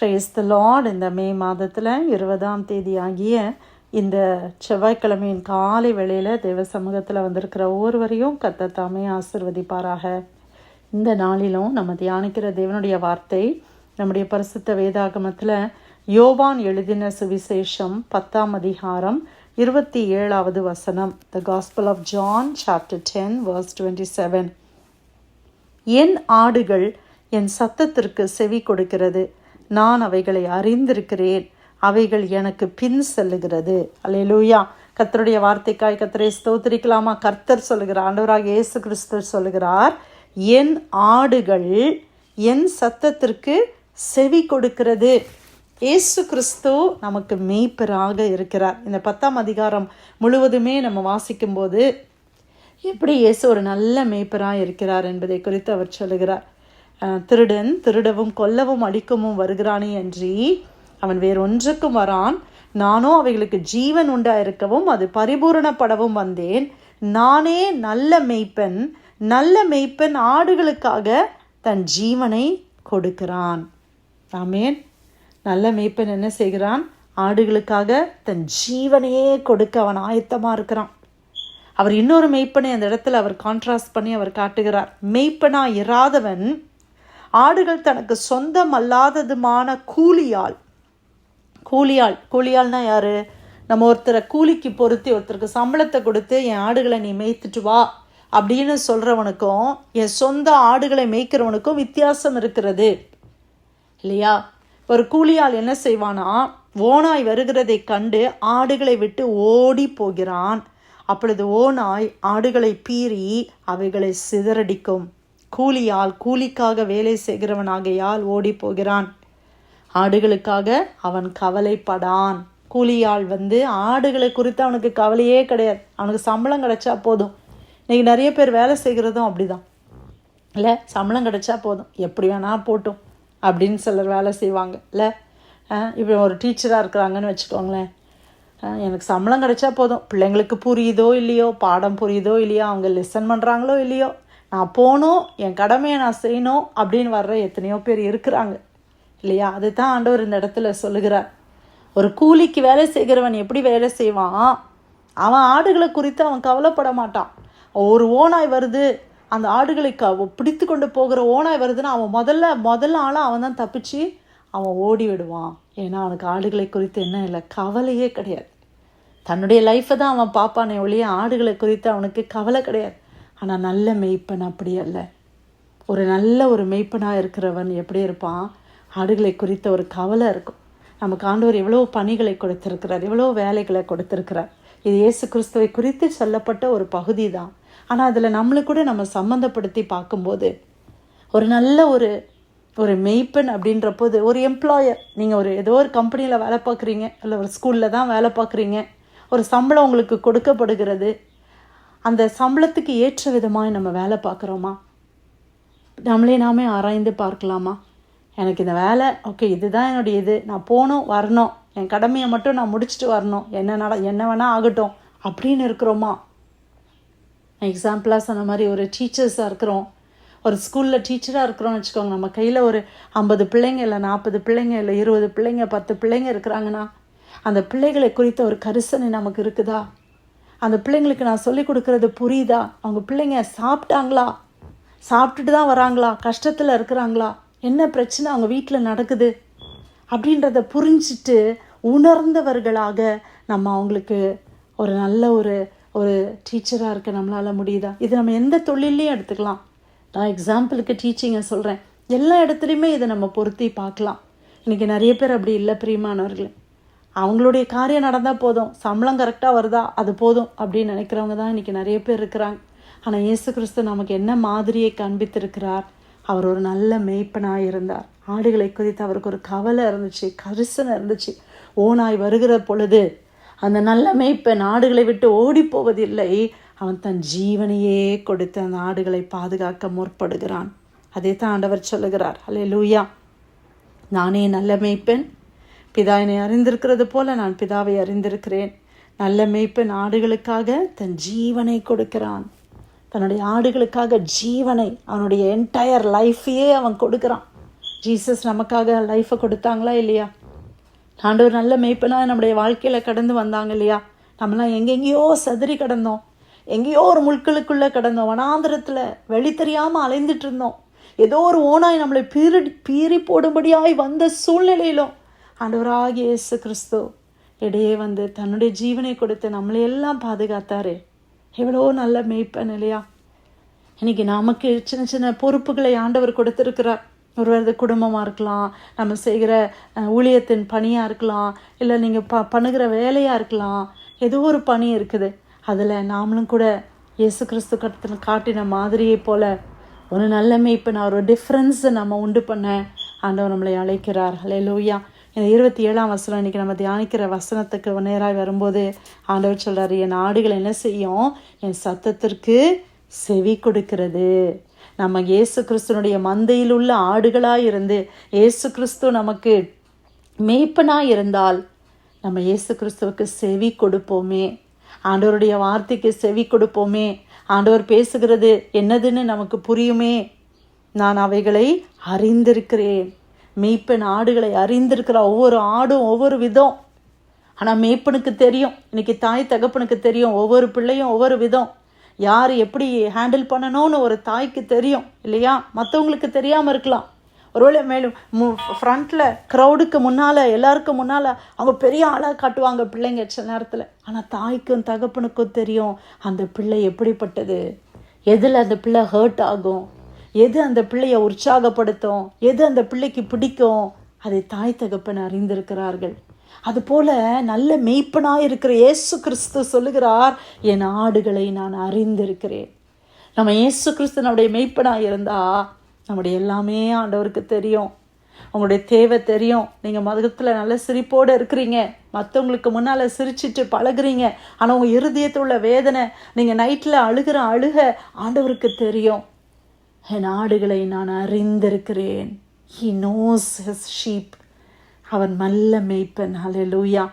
Praise the Lord. இந்த மே மாதத்தில் 20ஆம் தேதி ஆகிய இந்த செவ்வாய்க்கிழமையின் காலை வேளையில் தேவ சமூகத்தில் வந்திருக்கிற ஒவ்வொருவரையும் கர்த்தர் தாமே ஆசீர்வதிப்பாராக. இந்த நாளிலும் நம்ம தியானிக்கிற தேவனுடைய வார்த்தை நம்முடைய பரிசுத்த வேதாகமத்தில் யோவான் எழுதின சுவிசேஷம் 10ஆம் அதிகாரம் 27வது வசனம். The Gospel of John chapter 10 verse 27. என் ஆடுகள் என் சத்தத்திற்கு செவி கொடுக்கிறது, நான் அவைகளை அறிந்திருக்கிறேன், அவைகள் எனக்கு பின் செல்லுகிறது. அல்லேலூயா. கர்த்தருடைய வார்த்தைக்காய் கர்த்தரை ஸ்தோத்திரிக்கலாமா? கர்த்தர் சொல்லுகிறார், ஆண்டவராக இயேசு கிறிஸ்து சொல்லுகிறார், என் ஆடுகள் என் சத்தத்திற்கு செவி கொடுக்கிறது. இயேசு கிறிஸ்து நமக்கு மேய்ப்பராக இருக்கிறார். இந்த 10ஆம் அதிகாரம் முழுவதுமே நம்ம வாசிக்கும்போது எப்படி இயேசு ஒரு நல்ல மேய்ப்பராக இருக்கிறார் என்பதை குறித்து அவர் சொல்லுகிறார். திருடன் திருடவும் கொல்லவும் அடிக்கவும் வருகிறானே அன்றி அவன் வேறொன்றுக்கும் வரான், நானோ அவைகளுக்கு ஜீவன் உண்டாயிருக்கவும் அது பரிபூரணப்படவும் வந்தேன். நானே நல்ல மேய்ப்பன், நல்ல மேய்ப்பன் ஆடுகளுக்காக தன் ஜீவனை கொடுக்கிறான். ஆமேன். நல்ல மேய்ப்பன் என்ன செய்கிறான்? ஆடுகளுக்காக தன் ஜீவனையே கொடுக்க அவன் ஆயத்தமாக இருக்கிறான். அவர் இன்னொரு மெய்ப்பனை அந்த இடத்துல அவர் கான்ட்ராஸ்ட் பண்ணி அவர் காட்டுகிறார். மெய்ப்பனா இராதவன் ஆடுகள் தனக்கு சொந்தம் அல்லாததுமான கூலியாள்னா யாரு? நம்ம ஒருத்தரை கூலிக்கு பொருத்தி ஒருத்தருக்கு சம்பளத்தை கொடுத்து என் ஆடுகளை நீ மேய்த்துட்டு வா அப்படின்னு சொல்கிறவனுக்கும் என் சொந்த ஆடுகளை மேய்க்கிறவனுக்கும் வித்தியாசம் இருக்கிறது இல்லையா? ஒரு கூலியாள் என்ன செய்வானா, ஓநாய் வருகிறதை கண்டு ஆடுகளை விட்டு ஓடி போகிறான். அப்பொழுது ஓநாய் ஆடுகளை பீறி அவைகளை சிதறடிக்கும். கூலியால் கூலிக்காக வேலை செய்கிறவனாகையால் ஓடி போகிறான், ஆடுகளுக்காக அவன் கவலைப்படான். கூலியால் ஆடுகளை குறித்து அவனுக்கு கவலையே கிடையாது, அவனுக்கு சம்பளம் கிடைச்சா போதும். இன்றைக்கி நிறைய பேர் வேலை செய்கிறதும் அப்படிதான் இல்லை? சம்பளம் கிடைச்சா போதும், எப்படி வேணால் போட்டும் அப்படின்னு சிலர் வேலை செய்வாங்க இல்லை? இப்போ ஒரு டீச்சராக இருக்கிறாங்கன்னு வச்சுக்கோங்களேன், எனக்கு சம்பளம் கிடைச்சா போதும், பிள்ளைங்களுக்கு புரியுதோ இல்லையோ, பாடம் புரியுதோ இல்லையோ, அவங்க லிசன் பண்ணுறாங்களோ இல்லையோ, நான் போகணும், என் கடமையை நான் செய்யணும் அப்படின்னு வர்ற எத்தனையோ பேர் இருக்கிறாங்க இல்லையா? அதுதான் ஆண்டவர் இந்த இடத்துல சொல்லுகிறார். ஒரு கூலிக்கு வேலை செய்கிறவன் எப்படி வேலை செய்வான்? அவன் ஆடுகளை குறித்து அவன் கவலைப்பட மாட்டான். ஒரு ஓநாய் வருது, அந்த ஆடுகளை பிடித்து கொண்டு போகிற ஓநாய் வருதுன்னா அவன் முதல்ல ஆளாக அவன் தான் தப்பிச்சு அவன் ஓடி விடுவான். ஏன்னா அவனுக்கு ஆடுகளை குறித்து என்ன இல்லை, கவலையே கிடையாது. தன்னுடைய லைஃப்பை தான் அவன் பார்ப்பானே ஒழிய ஆடுகளை குறித்து அவனுக்கு கவலை கிடையாது. ஆனால் நல்ல மெய்ப்பன் அப்படி அல்ல. ஒரு மெய்ப்பனாக இருக்கிறவன் எப்படி இருப்பான்? ஆடுகளை குறித்த ஒரு கவலை இருக்கும். நமக்கு ஆண்டவர் எவ்வளோ பணிகளை கொடுத்திருக்கிறார், எவ்வளோ வேலைகளை கொடுத்திருக்கிறார். இது இயேசு கிறிஸ்துவை குறித்து சொல்லப்பட்ட ஒரு பகுதி தான். ஆனால் அதில் நம்மளுக்கு கூட நம்ம சம்மந்தப்படுத்தி பார்க்கும்போது ஒரு நல்ல ஒரு மெய்ப்பன் அப்படின்ற போது, ஒரு எம்ப்ளாயர், நீங்கள் ஏதோ ஒரு கம்பெனியில் வேலை பார்க்குறீங்க, இல்லை ஒரு ஸ்கூலில் தான் வேலை பார்க்குறீங்க, ஒரு சம்பளம் உங்களுக்கு கொடுக்கப்படுகிறது. அந்த சம்பளத்துக்கு ஏற்ற விதமாக நம்ம வேலை பார்க்குறோமா? நாமே ஆராய்ந்து பார்க்கலாமா? எனக்கு இந்த வேலை ஓகே, இதுதான் என்னுடைய நான் போகணும் வரணும், என் கடமையை மட்டும் நான் முடிச்சுட்டு வரணும், என்ன வேணால் ஆகட்டும் அப்படின்னு இருக்கிறோமா? எக்ஸாம்பிளாக சொன்ன மாதிரி ஒரு டீச்சர்ஸாக இருக்கிறோம், ஒரு ஸ்கூலில் டீச்சராக இருக்கிறோம்னு வச்சுக்கோங்க. நம்ம கையில் ஒரு 50 பிள்ளைங்க இல்லை 40 பிள்ளைங்க இல்லை 20 பிள்ளைங்க 10 பிள்ளைங்க இருக்கிறாங்கன்னா அந்த பிள்ளைகளை குறித்த ஒரு கரிசனை நமக்கு இருக்குதா? அந்த பிள்ளைங்களுக்கு நான் சொல்லிக் கொடுக்கறது புரியுதா? அவங்க பிள்ளைங்க சாப்பிட்டாங்களா, சாப்பிட்டுட்டு தான் வராங்களா, கஷ்டத்தில் இருக்கிறாங்களா, என்ன பிரச்சனை அவங்க வீட்டில் நடக்குது அப்படின்றத புரிஞ்சிட்டு உணர்ந்தவர்களாக நம்ம அவங்களுக்கு ஒரு நல்ல ஒரு டீச்சராக இருக்க நம்மளால் முடியுதா? இது நம்ம எந்த தொழிலையும் எடுத்துக்கலாம். நான் எக்ஸாம்பிளுக்கு டீச்சிங்கை சொல்கிறேன். எல்லா இடத்துலையுமே இதை நம்ம பொருத்தி பார்க்கலாம். இன்றைக்கி நிறைய பேர் அப்படி இல்லை பிரியமானவர்களே. அவங்களுடைய காரியம் நடந்தால் போதும், சம்பளம் கரெக்டாக வருதா அது போதும் அப்படின்னு நினைக்கிறவங்க தான் இன்றைக்கி நிறைய பேர் இருக்கிறாங்க. ஆனால் இயேசு கிறிஸ்து நமக்கு என்ன மாதிரியை காண்பித்திருக்கிறார்? அவர் ஒரு நல்ல மேய்ப்பனாக இருந்தார். ஆடுகளை குறித்து அவருக்கு ஒரு கவலை இருந்துச்சு, கரிசனை இருந்துச்சு. ஓநாய் வருகிற பொழுது அந்த நல்ல மேய்ப்பன் ஆடுகளை விட்டு ஓடி போவதில்லை, அவன் தன் ஜீவனையே கொடுத்து அந்த ஆடுகளை பாதுகாக்க முற்படுகிறான். அதே தான் ஆண்டவர் சொல்லுகிறார். அல்லேலூயா. நானே நல்ல மேய்ப்பன், பிதா என்னை அறிந்திருக்கிறது போல நான் பிதாவை அறிந்திருக்கிறேன். நல்ல மேய்ப்பன் ஆடுகளுக்காக தன் ஜீவனை கொடுக்கிறான். தன்னுடைய ஆடுகளுக்காக ஜீவனை, அவனுடைய என்டையர் லைஃபையே அவன் கொடுக்குறான். ஜீசஸ் நமக்காக லைஃப்பை கொடுத்தாங்களா இல்லையா? ஆண்டவர் நல்ல மேய்ப்பனாக நம்முடைய வாழ்க்கையில் கடந்து வந்தாங்க இல்லையா? நம்மளாம் எங்கெங்கேயோ சதுரி கிடந்தோம், எங்கேயோ ஒரு முட்களுக்குள்ளே கிடந்தோம், வனாந்திரத்தில் வழி தெரியாமல் அலைந்துட்டு இருந்தோம். ஏதோ ஒரு ஓனாய் நம்மளை பீறி போடும்படியாய் வந்த சூழ்நிலையிலும் ஆண்டவராகிய இயேசு கிறிஸ்து இடையே வந்து தன்னுடைய ஜீவனை கொடுத்து நம்மளையெல்லாம் பாதுகாத்தாரு. எவ்வளோ நல்ல மேய்ப்பன் இல்லையா? இன்னைக்கு நமக்கு சின்ன சின்ன பொறுப்புகளை ஆண்டவர் கொடுத்துருக்கிறார். ஒருவர் குடும்பமாக இருக்கலாம், நம்ம செய்கிற ஊழியத்தின் பணியாக இருக்கலாம், இல்லை நீங்கள் பண்ணுகிற வேலையாக இருக்கலாம். ஏதோ ஒரு பணி இருக்குது. அதில் நாமளும் கூட இயேசு கிறிஸ்து காட்டின மாதிரியை போல் ஒரு நல்ல மேய்ப்பன், ஒரு டிஃப்ரென்ஸை நம்ம உண்டு பண்ண ஆண்டவர் நம்மளை அழைக்கிறார். ஹல்லேலூயா. இந்த 27ஆம் வசனம் இன்றைக்கி நம்ம தியானிக்கிற வசனத்துக்கு நேராக வரும்போது ஆண்டவர் சொல்கிறார், என் ஆடுகள் என்ன செய்யும்? என் சத்தத்திற்கு செவி கொடுக்கிறது. நம்ம இயேசு கிறிஸ்துனுடைய மந்தையில் உள்ள ஆடுகளாக இருந்து இயேசு கிறிஸ்து நமக்கு மேய்ப்பனாக இருந்தால் நம்ம இயேசு கிறிஸ்துவுக்கு செவி கொடுப்போமே, ஆண்டவருடைய வார்த்தைக்கு செவி கொடுப்போமே, ஆண்டவர் பேசுகிறது என்னதுன்னு நமக்கு புரியுமே. நான் அவைகளை அறிந்திருக்கிறேன். மேய்ப்பன் ஆடுகளை அறிந்திருக்கிற ஒவ்வொரு ஆடும் ஒவ்வொரு விதம். ஆனால் மேய்ப்பனுக்கு தெரியும், இன்னைக்கு தாய் தகப்பனுக்கு தெரியும், ஒவ்வொரு பிள்ளையும் ஒவ்வொரு விதம். யார் எப்படி ஹேண்டில் பண்ணணும்னு ஒரு தாய்க்கு தெரியும் இல்லையா? மற்றவங்களுக்கு தெரியாமல் இருக்கலாம். ஒருவேளை மேலும் ஃப்ரண்ட்டில் க்ரௌடுக்கு முன்னால், எல்லாருக்கும் முன்னால் அவங்க பெரிய ஆளாக காட்டுவாங்க பிள்ளைங்க சில நேரத்தில். ஆனால் தாய்க்கும் தகப்பனுக்கும் தெரியும் அந்த பிள்ளை எப்படிப்பட்டது, எதில் அந்த பிள்ளை ஹர்ட் ஆகும், எது அந்த பிள்ளையை உற்சாகப்படுத்தும், எது அந்த பிள்ளைக்கு பிடிக்கும், அதை தாய் தகப்பன் அறிந்திருக்கிறார்கள். அதுபோல நல்ல மெய்ப்பனாக இருக்கிற இயேசு கிறிஸ்து சொல்லுகிறார், என் ஆடுகளை நான் அறிந்திருக்கிறேன். நம்ம இயேசு கிறிஸ்து நம்முடைய மெய்ப்பனாக இருந்தால் நம்முடைய எல்லாமே ஆண்டவருக்கு தெரியும். உங்களுடைய தேவை தெரியும். நீங்கள் மதத்தில் நல்ல சிரிப்போடு இருக்கிறீங்க, மற்றவங்களுக்கு முன்னால் சிரிச்சிட்டு பழகுறீங்க, ஆனால் உங்கள் இருதயத்தில் உள்ள வேதனை, நீங்கள் நைட்டில் அழுகிற அழுக ஆண்டவருக்கு தெரியும். என் ஆடுகளை நான் அறிந்திருக்கிறேன். He knows his sheep. அவன் நல்ல மேய்ப்பன். ஹல்லேலூயா.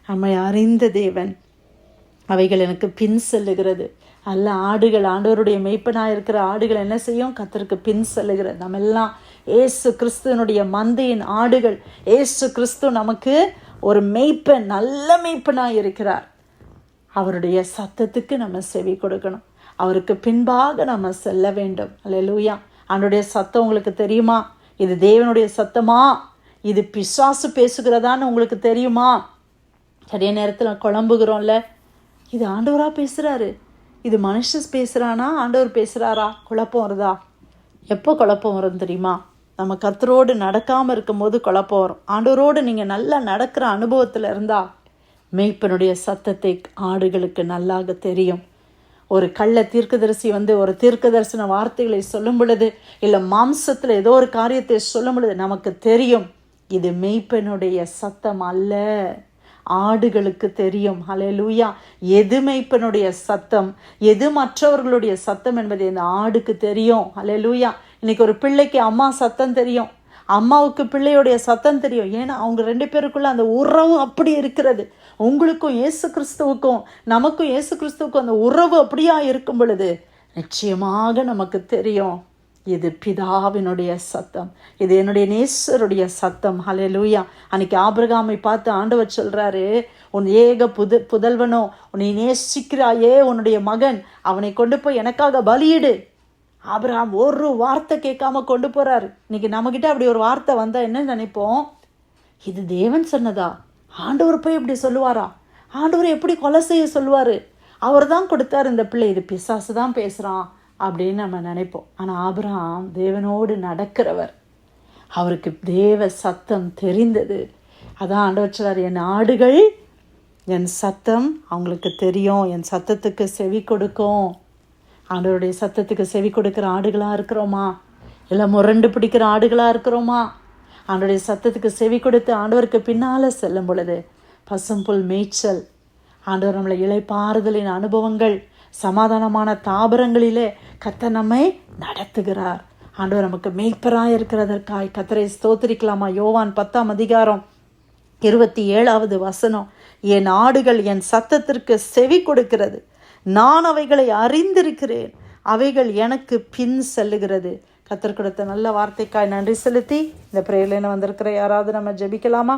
நம்மை அறிந்த தேவன். அவைகள் எனக்கு பின் செல்லுகிறது. நல்ல ஆடுகள், ஆண்டவருடைய மேய்ப்பனாக இருக்கிற ஆடுகள் என்ன செய்யும்? கர்த்தருக்கு பின் செல்லுகிறது. நம்ம எல்லாம் ஏசு கிறிஸ்துவனுடைய மந்தையின் ஆடுகள். ஏசு கிறிஸ்து நமக்கு ஒரு மேய்ப்பன், நல்ல மேய்ப்பனாக இருக்கிறார். அவருடைய சத்தத்துக்கு நம்ம செவி கொடுக்கணும். அவருக்கு பின்பாக நம்ம செல்ல வேண்டும். ஹல்லேலூயா. ஆண்டவருடைய சத்தம் உங்களுக்கு தெரியுமா? இது தேவனுடைய சத்தமா, இது பிசாசு பேசுகிறதான்னு உங்களுக்கு தெரியுமா? நிறைய நேரத்தில் குழம்புகிறோம்ல, இது ஆண்டவராக பேசுகிறாரு, இது மனுஷன் பேசுகிறானா ஆண்டவர் பேசுகிறாரா? குழப்பம் வருதா? எப்போ குழப்பம் வரும் தெரியுமா? நம்ம கர்த்தரோடு நடக்காமல் இருக்கும்போது குழப்பம் வரும். ஆண்டவரோடு நீங்கள் நல்லா நடக்கிற அனுபவத்தில் இருந்தால் மேய்ப்பனுடைய சத்தத்தை ஆடுகளுக்கு நல்லாக தெரியும். ஒரு கள்ள தீர்க்கதரிசி ஒரு தீர்க்கதரிசன வார்த்தைகளை சொல்லும் பொழுது, இல்லை மாம்சத்தில் ஏதோ ஒரு காரியத்தை சொல்லும் பொழுது நமக்கு தெரியும் இது மேய்ப்பனுடைய சத்தம் அல்ல. ஆடுகளுக்கு தெரியும். ஹல்லேலூயா. எது மேய்ப்பனுடைய சத்தம், எது மற்றவர்களுடைய சத்தம் என்பது இந்த ஆடுக்கு தெரியும். ஹல்லேலூயா. இன்னைக்கு ஒரு பிள்ளைக்கு அம்மா சத்தம் தெரியும், அம்மாவுக்கு பிள்ளையுடைய சத்தம் தெரியும். ஏன்னா அவங்க 2 பேருக்குள்ள அந்த உறவு அப்படி இருக்கிறது. உங்களுக்கும் இயேசு கிறிஸ்துவுக்கும் நமக்கும் இயேசு கிறிஸ்துவுக்கும் அந்த உறவு அப்படியா இருக்கும் பொழுது நிச்சயமாக நமக்கு தெரியும் இது பிதாவினுடைய சத்தம், இது என்னுடைய நேசருடைய சத்தம். ஹல்லேலூயா. அன்னைக்கு ஆபிரகாமை பார்த்து ஆண்டவர் சொல்றாரு, உன் ஏக புதல்வனோ, உன்னை நேசிக்கிறாயே உன்னுடைய மகன், அவனை கொண்டு போய் எனக்காக பலியிடு. ஆபிரகாம் ஒரு வார்த்தை கேட்காம கொண்டு போறாரு. இன்னைக்கு நம்மகிட்ட அப்படி ஒரு வார்த்தை வந்தா என்ன நினைப்போம்? இது தேவன் சொன்னதா? ஆண்டவர் போய் இப்படி சொல்லுவாரா? ஆண்டவர் எப்படி கொலை செய்ய சொல்லுவாரு? அவர் தான் கொடுத்தாரு இந்த பிள்ளை, இது பிசாசு தான் பேசுறான் அப்படின்னு நம்ம நினைப்போம். ஆனால் ஆபிரகாம் தேவனோடு நடக்கிறவர், அவருக்கு தேவ சத்தம் தெரிந்தது. அதான் ஆண்டவர் சொல்றார், என் ஆடுகள் என் சத்தம் அவங்களுக்கு தெரியும், என் சத்தத்துக்கு செவி கொடுக்கும். ஆண்டவருடைய சத்தத்துக்கு செவி கொடுக்குற ஆடுகளாக இருக்கிறோமா? இல்லை முரண்டு பிடிக்கிற ஆடுகளாக இருக்கிறோமா? ஆண்டவருடைய சத்தத்துக்கு செவி கொடுத்து ஆண்டவருக்கு பின்னால் செல்லும் பொழுது பசும்புல் மேய்ச்சல், ஆண்டவர் நம்மளை இளைப்பாறுதலின் அனுபவங்கள், சமாதானமான தாபரங்களிலே கர்த்தர் நம்மை நடத்துகிறார். ஆண்டவர் நமக்கு மேய்ப்பராக இருக்கிறதற்காய் கர்த்தரை ஸ்தோத்திரிக்கலாமா? யோவான் 10ஆம் அதிகாரம் 27வது வசனம், என் ஆடுகள் என் சத்தத்திற்கு செவி கொடுக்கிறது, நான் அவைகளை அறிந்திருக்கிறேன், அவைகள் எனக்கு பின் செல்லுகிறது, கர்த்தர் கொடுத்த நல்ல வார்த்தைக்காய் நன்றி செலுத்தி இந்த பிரேயர்ல வந்திருக்கிற யாராவது நம்ம ஜெபிக்கலாமா?